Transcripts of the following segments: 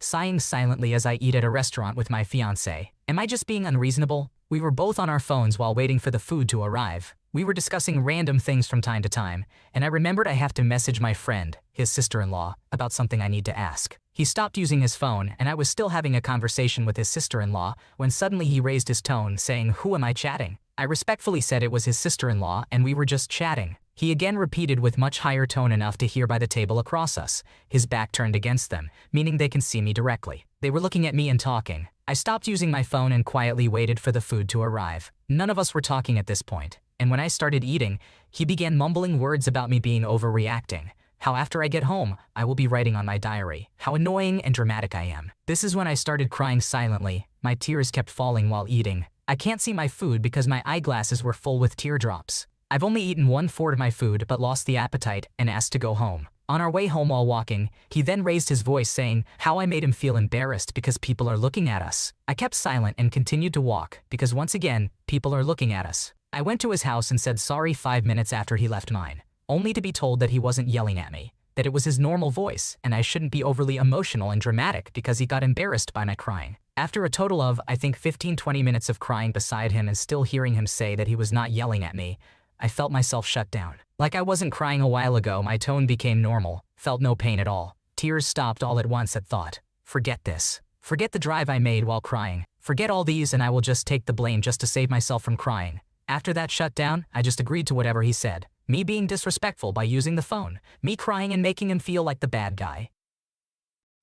sighing silently as I eat at a restaurant with my fiancé. Am I just being unreasonable? We were both on our phones while waiting for the food to arrive. We were discussing random things from time to time, and I remembered I have to message my friend, his sister-in-law, about something I need to ask. He stopped using his phone, and I was still having a conversation with his sister-in-law when suddenly he raised his tone, saying, "Who am I chatting?" I respectfully said it was his sister-in-law and we were just chatting. He again repeated with much higher tone enough to hear by the table across us, his back turned against them, meaning they can see me directly. They were looking at me and talking. I stopped using my phone and quietly waited for the food to arrive. None of us were talking at this point, and when I started eating, he began mumbling words about me being overreacting. How after I get home, I will be writing on my diary how annoying and dramatic I am. This is when I started crying silently. My tears kept falling while eating. I can't see my food because my eyeglasses were full with teardrops. I've only eaten 1/4 of my food but lost the appetite and asked to go home. On our way home while walking, he then raised his voice saying how I made him feel embarrassed because people are looking at us. I kept silent and continued to walk because once again, people are looking at us. I went to his house and said sorry 5 minutes after he left mine, only to be told that he wasn't yelling at me, that it was his normal voice and I shouldn't be overly emotional and dramatic because he got embarrassed by my crying. After a total of, I think 15-20 minutes of crying beside him and still hearing him say that he was not yelling at me, I felt myself shut down. Like I wasn't crying a while ago, my tone became normal, felt no pain at all. Tears stopped all at once at thought. Forget this. Forget the drive I made while crying. Forget all these and I will just take the blame just to save myself from crying. After that shutdown, I just agreed to whatever he said. Me being disrespectful by using the phone. Me crying and making him feel like the bad guy.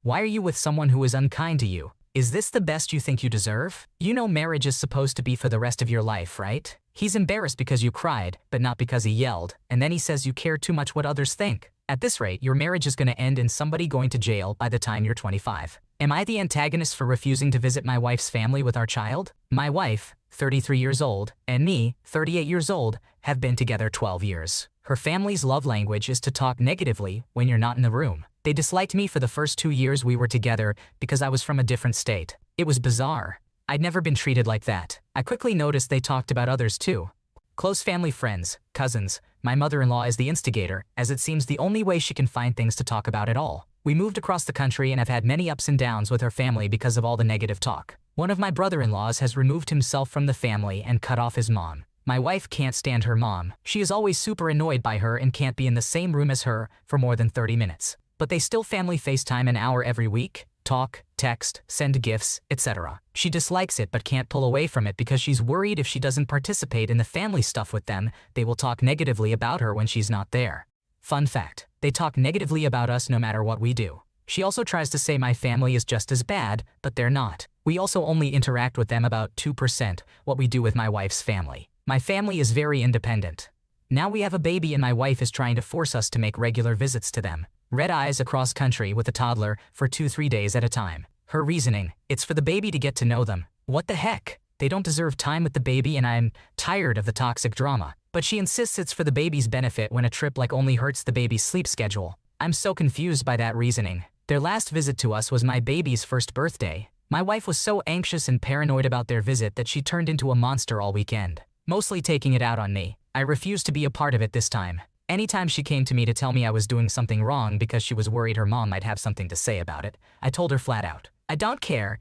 Why are you with someone who is unkind to you? Is this the best you think you deserve? You know marriage is supposed to be for the rest of your life, right? He's embarrassed because you cried, but not because he yelled, and then he says you care too much what others think. At this rate, your marriage is going to end in somebody going to jail by the time you're 25. Am I the antagonist for refusing to visit my wife's family with our child? My wife, 33 years old, and me, 38 years old, have been together 12 years. Her family's love language is to talk negatively when you're not in the room. They disliked me for the first 2 years we were together because I was from a different state. It was bizarre. I'd never been treated like that. I quickly noticed they talked about others too. Close family friends, cousins. My mother-in-law is the instigator, as it seems the only way she can find things to talk about at all. We moved across the country and have had many ups and downs with her family because of all the negative talk. One of my brother-in-laws has removed himself from the family and cut off his mom. My wife can't stand her mom. She is always super annoyed by her and can't be in the same room as her for more than 30 minutes. But they still family FaceTime an hour every week, talk, text, send gifts, etc. She dislikes it but can't pull away from it because she's worried if she doesn't participate in the family stuff with them, they will talk negatively about her when she's not there. Fun fact, they talk negatively about us no matter what we do. She also tries to say my family is just as bad, but they're not. We also only interact with them about 2% what we do with my wife's family. My family is very independent. Now we have a baby and my wife is trying to force us to make regular visits to them. Red eyes across country with a toddler for 2-3 days at a time. Her reasoning, it's for the baby to get to know them. What the heck? They don't deserve time with the baby and I'm tired of the toxic drama. But she insists it's for the baby's benefit when a trip like only hurts the baby's sleep schedule. I'm so confused by that reasoning. Their last visit to us was my baby's first birthday. My wife was so anxious and paranoid about their visit that she turned into a monster all weekend, mostly taking it out on me. I refused to be a part of it this time. Anytime she came to me to tell me I was doing something wrong because she was worried her mom might have something to say about it, I told her flat out, I don't care.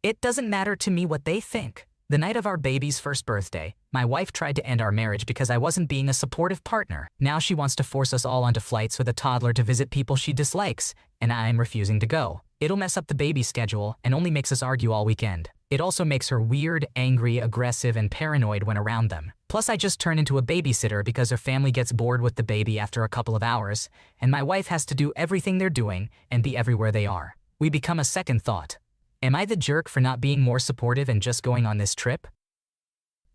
It doesn't matter to me what they think. The night of our baby's first birthday, my wife tried to end our marriage because I wasn't being a supportive partner. Now she wants to force us all onto flights with a toddler to visit people she dislikes, and I'm refusing to go. It'll mess up the baby schedule and only makes us argue all weekend. It also makes her weird, angry, aggressive, and paranoid when around them. Plus I just turn into a babysitter because her family gets bored with the baby after a couple of hours, and my wife has to do everything they're doing and be everywhere they are. We become a second thought. Am I the jerk for not being more supportive and just going on this trip?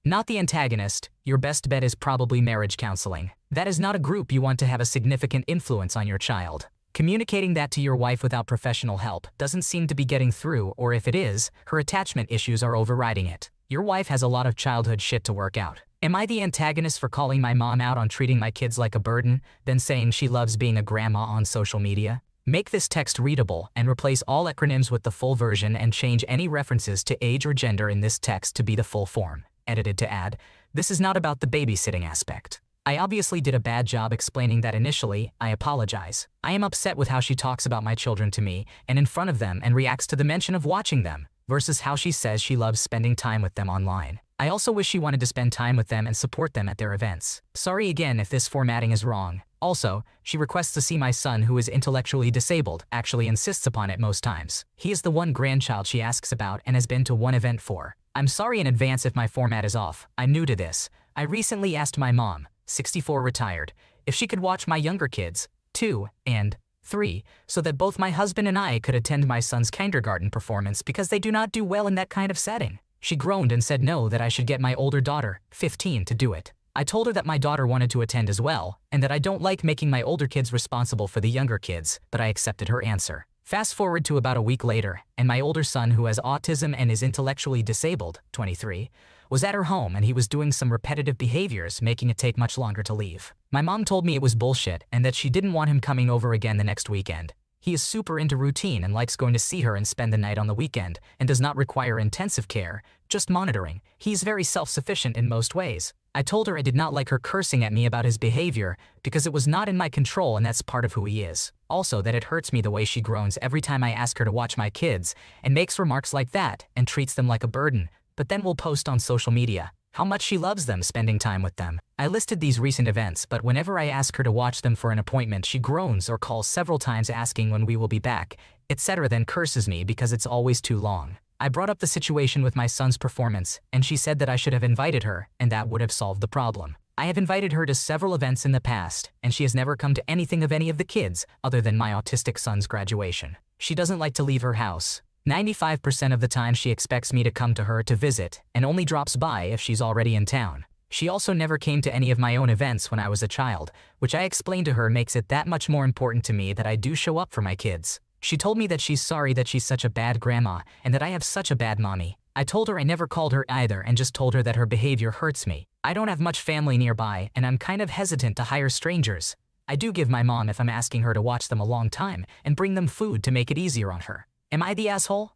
Not the antagonist. Your best bet is probably marriage counseling. That is not a group you want to have a significant influence on your child. Communicating that to your wife without professional help doesn't seem to be getting through, or if it is, her attachment issues are overriding it. Your wife has a lot of childhood shit to work out. Am I the antagonist for calling my mom out on treating my kids like a burden, then saying she loves being a grandma on social media? Make this text readable and replace all acronyms with the full version and change any references to age or gender in this text to be the full form. Edited to add, this is not about the babysitting aspect. I obviously did a bad job explaining that initially. I apologize. I am upset with how she talks about my children to me and in front of them and reacts to the mention of watching them, versus how she says she loves spending time with them online. I also wish she wanted to spend time with them and support them at their events. Sorry again if this formatting is wrong. Also, she requests to see my son who is intellectually disabled, actually insists upon it most times. He is the one grandchild she asks about and has been to one event for. I'm sorry in advance if my format is off. I'm new to this. I recently asked my mom, 64 retired, if she could watch my younger kids, 2 and 3, so that both my husband and I could attend my son's kindergarten performance because they do not do well in that kind of setting. She groaned and said no, that I should get my older daughter, 15, to do it. I told her that my daughter wanted to attend as well, and that I don't like making my older kids responsible for the younger kids, but I accepted her answer. Fast forward to about a week later, and my older son, who has autism and is intellectually disabled, 23, was at her home and he was doing some repetitive behaviors, making it take much longer to leave. My mom told me it was bullshit and that she didn't want him coming over again the next weekend. He is super into routine and likes going to see her and spend the night on the weekend and does not require intensive care, just monitoring. He's very self-sufficient in most ways. I told her I did not like her cursing at me about his behavior because it was not in my control and that's part of who he is. Also, that it hurts me the way she groans every time I ask her to watch my kids and makes remarks like that and treats them like a burden, but then will post on social media how much she loves them, spending time with them. I listed these recent events, but whenever I ask her to watch them for an appointment, she groans or calls several times asking when we will be back, etc., then curses me because it's always too long. I brought up the situation with my son's performance, and she said that I should have invited her, and that would have solved the problem. I have invited her to several events in the past, and she has never come to anything of any of the kids, other than my autistic son's graduation. She doesn't like to leave her house. 95% of the time she expects me to come to her to visit, and only drops by if she's already in town. She also never came to any of my own events when I was a child, which I explained to her makes it that much more important to me that I do show up for my kids. She told me that she's sorry that she's such a bad grandma, and that I have such a bad mommy. I told her I never called her either and just told her that her behavior hurts me. I don't have much family nearby, and I'm kind of hesitant to hire strangers. I do give my mom if I'm asking her to watch them a long time, and bring them food to make it easier on her. Am I the asshole?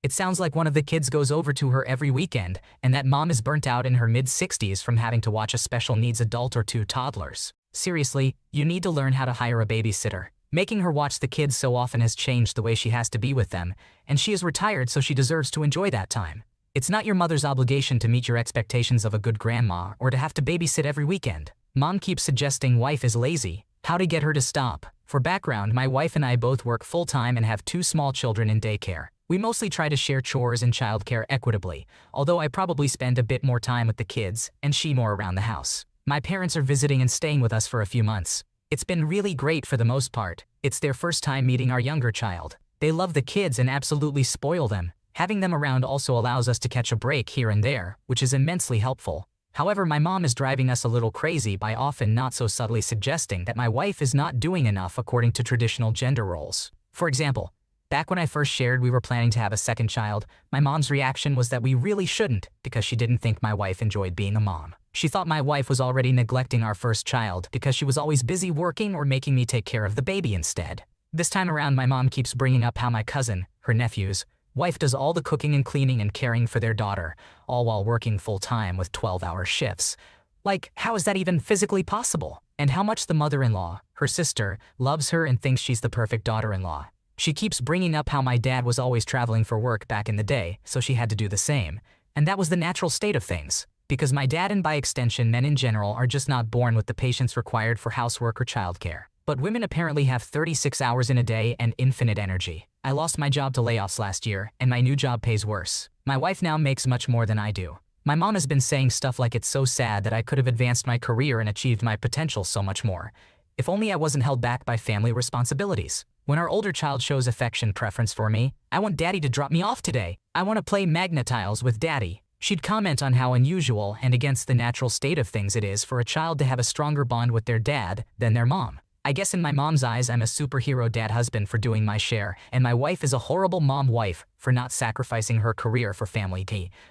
It sounds like one of the kids goes over to her every weekend, and that mom is burnt out in her mid-60s from having to watch a special needs adult or 2 toddlers. Seriously, you need to learn how to hire a babysitter. Making her watch the kids so often has changed the way she has to be with them, and she is retired, so she deserves to enjoy that time. It's not your mother's obligation to meet your expectations of a good grandma or to have to babysit every weekend. Mom keeps suggesting wife is lazy. How to get her to stop? For background, my wife and I both work full-time and have 2 small children in daycare. We mostly try to share chores and childcare equitably, although I probably spend a bit more time with the kids and she more around the house. My parents are visiting and staying with us for a few months. It's been really great for the most part. It's their first time meeting our younger child. They love the kids and absolutely spoil them. Having them around also allows us to catch a break here and there, which is immensely helpful. However, my mom is driving us a little crazy by often not so subtly suggesting that my wife is not doing enough according to traditional gender roles. For example, back when I first shared we were planning to have a second child, my mom's reaction was that we really shouldn't because she didn't think my wife enjoyed being a mom. She thought my wife was already neglecting our first child because she was always busy working or making me take care of the baby instead. This time around, my mom keeps bringing up how my cousin, her nephew's wife, does all the cooking and cleaning and caring for their daughter, all while working full-time with 12-hour shifts. Like, how is that even physically possible? And how much the mother-in-law, her sister, loves her and thinks she's the perfect daughter-in-law. She keeps bringing up how my dad was always traveling for work back in the day, so she had to do the same. And that was the natural state of things. Because my dad, and by extension men in general, are just not born with the patience required for housework or childcare. But women apparently have 36 hours in a day and infinite energy. I lost my job to layoffs last year, and my new job pays worse. My wife now makes much more than I do. My mom has been saying stuff like it's so sad that I could have advanced my career and achieved my potential so much more. If only I wasn't held back by family responsibilities. When our older child shows affection preference for me, I want daddy to drop me off today. I want to play magnetiles with daddy. She'd comment on how unusual and against the natural state of things it is for a child to have a stronger bond with their dad than their mom. I guess in my mom's eyes I'm a superhero dad husband for doing my share, and my wife is a horrible mom wife for not sacrificing her career for family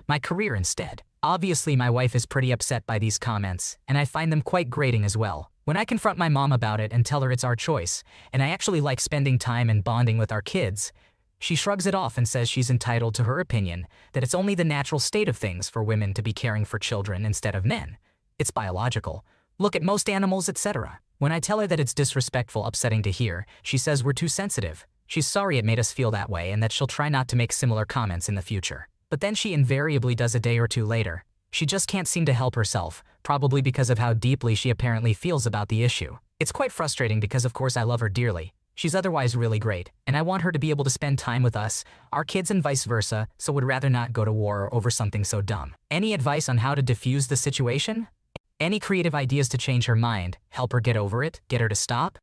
my career instead. Obviously my wife is pretty upset by these comments, and I find them quite grating as well. When I confront my mom about it and tell her it's our choice, and I actually like spending time and bonding with our kids, she shrugs it off and says she's entitled to her opinion, that it's only the natural state of things for women to be caring for children instead of men. It's biological. look at most animals, etc. When I tell her that it's disrespectful, upsetting to hear, she says we're too sensitive. She's sorry it made us feel that way and that she'll try not to make similar comments in the future. But then she invariably does a day or two later. She just can't seem to help herself, probably because of how deeply she apparently feels about the issue. It's quite frustrating because of course I love her dearly. She's otherwise really great, and I want her to be able to spend time with us, our kids and vice versa, so would rather not go to war over something so dumb. Any advice on how to diffuse the situation? Any creative ideas to change her mind, help her get over it, get her to stop?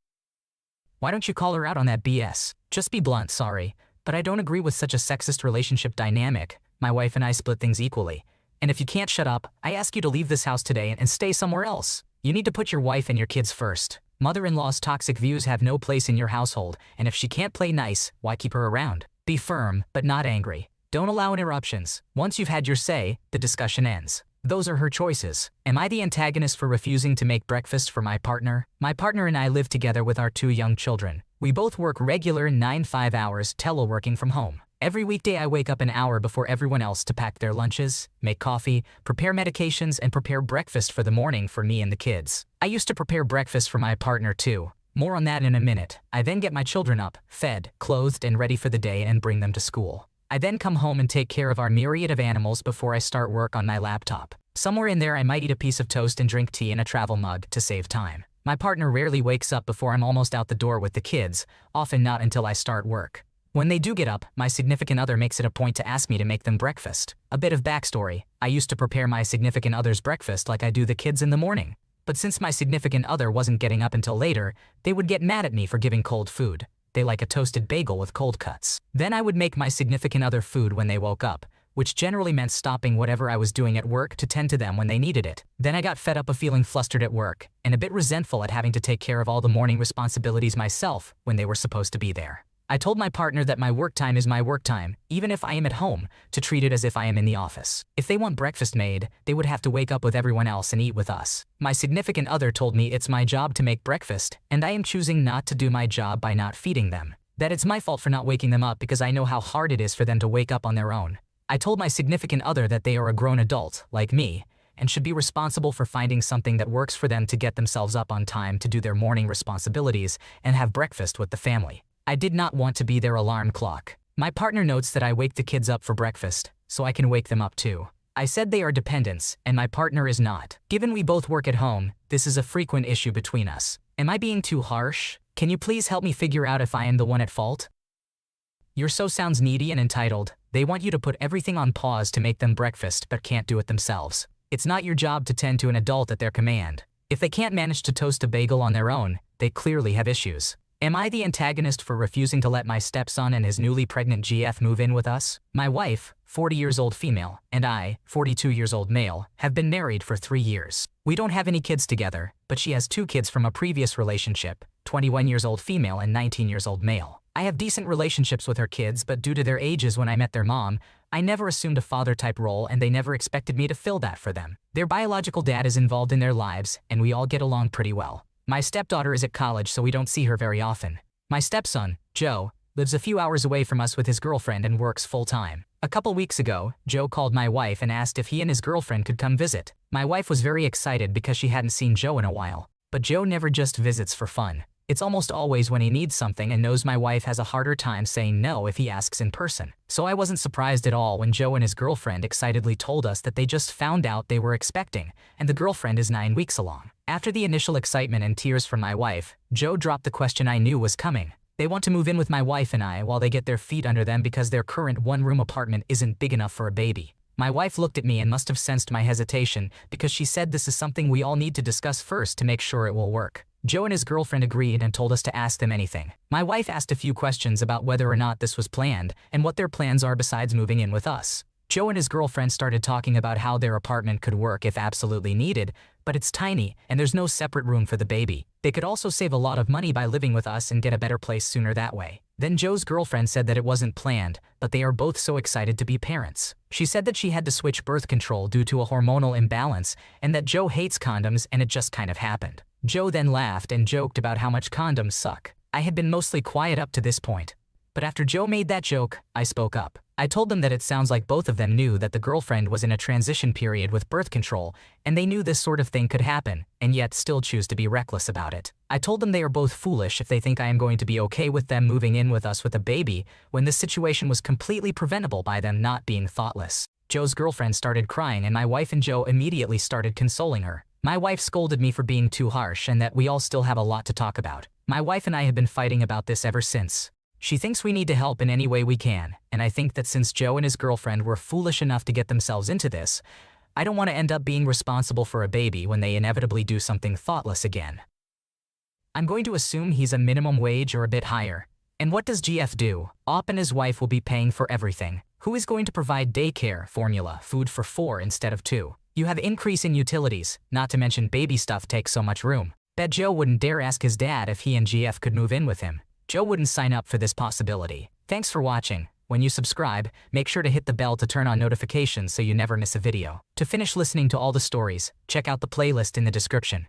Why don't you call her out on that BS? Just be blunt, sorry, but I don't agree with such a sexist relationship dynamic. My wife and I split things equally. And if you can't shut up, I ask you to leave this house today and stay somewhere else. You need to put your wife and your kids first. Mother-in-law's toxic views have no place in your household, and if she can't play nice, why keep her around? Be firm, but not angry. Don't allow interruptions. Once you've had your say, the discussion ends. Those are her choices. Am I the antagonist for refusing to make breakfast for my partner? My partner and I live together with our 2 young children. We both work regular 9-5 hours teleworking from home. Every weekday I wake up an hour before everyone else to pack their lunches, make coffee, prepare medications, and prepare breakfast for the morning for me and the kids. I used to prepare breakfast for my partner too. More on that in a minute. I then get my children up, fed, clothed, and ready for the day and bring them to school. I then come home and take care of our myriad of animals before I start work on my laptop. Somewhere in there I might eat a piece of toast and drink tea in a travel mug to save time. My partner rarely wakes up before I'm almost out the door with the kids, often not until I start work. When they do get up, my significant other makes it a point to ask me to make them breakfast. A bit of backstory, I used to prepare my significant other's breakfast like I do the kids in the morning. But since my significant other wasn't getting up until later, they would get mad at me for giving cold food. They like a toasted bagel with cold cuts. Then I would make my significant other food when they woke up, which generally meant stopping whatever I was doing at work to tend to them when they needed it. Then I got fed up of feeling flustered at work, and a bit resentful at having to take care of all the morning responsibilities myself when they were supposed to be there. I told my partner that my work time is my work time, even if I am at home, to treat it as if I am in the office. If they want breakfast made, they would have to wake up with everyone else and eat with us. My significant other told me it's my job to make breakfast, and I am choosing not to do my job by not feeding them. That it's my fault for not waking them up because I know how hard it is for them to wake up on their own. I told my significant other that they are a grown adult, like me, and should be responsible for finding something that works for them to get themselves up on time to do their morning responsibilities and have breakfast with the family. I did not want to be their alarm clock. My partner notes that I wake the kids up for breakfast, so I can wake them up too. I said they are dependents, and my partner is not. Given we both work at home, this is a frequent issue between us. Am I being too harsh? Can you please help me figure out if I am the one at fault? Your so sounds needy and entitled. They want you to put everything on pause to make them breakfast but can't do it themselves. It's not your job to tend to an adult at their command. If they can't manage to toast a bagel on their own, they clearly have issues. Am I the antagonist for refusing to let my stepson and his newly pregnant GF move in with us? My wife, 40 years old female, and I, 42 years old male, have been married for 3 years. We don't have any kids together, but she has 2 kids from a previous relationship, 21 years old female and 19 years old male. I have decent relationships with her kids, but due to their ages when I met their mom, I never assumed a father-type role and they never expected me to fill that for them. Their biological dad is involved in their lives, and we all get along pretty well. My stepdaughter is at college, so we don't see her very often. My stepson, Joe, lives a few hours away from us with his girlfriend and works full-time. A couple weeks ago, Joe called my wife and asked if he and his girlfriend could come visit. My wife was very excited because she hadn't seen Joe in a while. But Joe never just visits for fun. It's almost always when he needs something and knows my wife has a harder time saying no if he asks in person. So I wasn't surprised at all when Joe and his girlfriend excitedly told us that they just found out they were expecting, and the girlfriend is 9 weeks along. After the initial excitement and tears from my wife, Joe dropped the question I knew was coming. They want to move in with my wife and I while they get their feet under them because their current one-room apartment isn't big enough for a baby. My wife looked at me and must have sensed my hesitation because she said this is something we all need to discuss first to make sure it will work. Joe and his girlfriend agreed and told us to ask them anything. My wife asked a few questions about whether or not this was planned and what their plans are besides moving in with us. Joe and his girlfriend started talking about how their apartment could work if absolutely needed, but it's tiny and there's no separate room for the baby. They could also save a lot of money by living with us and get a better place sooner that way. Then Joe's girlfriend said that it wasn't planned, but they are both so excited to be parents. She said that she had to switch birth control due to a hormonal imbalance and that Joe hates condoms and it just kind of happened. Joe then laughed and joked about how much condoms suck. I had been mostly quiet up to this point. But after Joe made that joke, I spoke up. I told them that it sounds like both of them knew that the girlfriend was in a transition period with birth control, and they knew this sort of thing could happen, and yet still choose to be reckless about it. I told them they are both foolish if they think I am going to be okay with them moving in with us with a baby when this situation was completely preventable by them not being thoughtless. Joe's girlfriend started crying and my wife and Joe immediately started consoling her. My wife scolded me for being too harsh and that we all still have a lot to talk about. My wife and I have been fighting about this ever since. She thinks we need to help in any way we can, and I think that since Joe and his girlfriend were foolish enough to get themselves into this, I don't want to end up being responsible for a baby when they inevitably do something thoughtless again. I'm going to assume he's a minimum wage or a bit higher. And what does GF do? Op and his wife will be paying for everything. Who is going to provide daycare, formula, food for 4 instead of 2? You have increase in utilities, not to mention baby stuff takes so much room. Bet Joe wouldn't dare ask his dad if he and GF could move in with him. Joe wouldn't sign up for this possibility. Thanks for watching. When you subscribe, make sure to hit the bell to turn on notifications so you never miss a video. To finish listening to all the stories, check out the playlist in the description.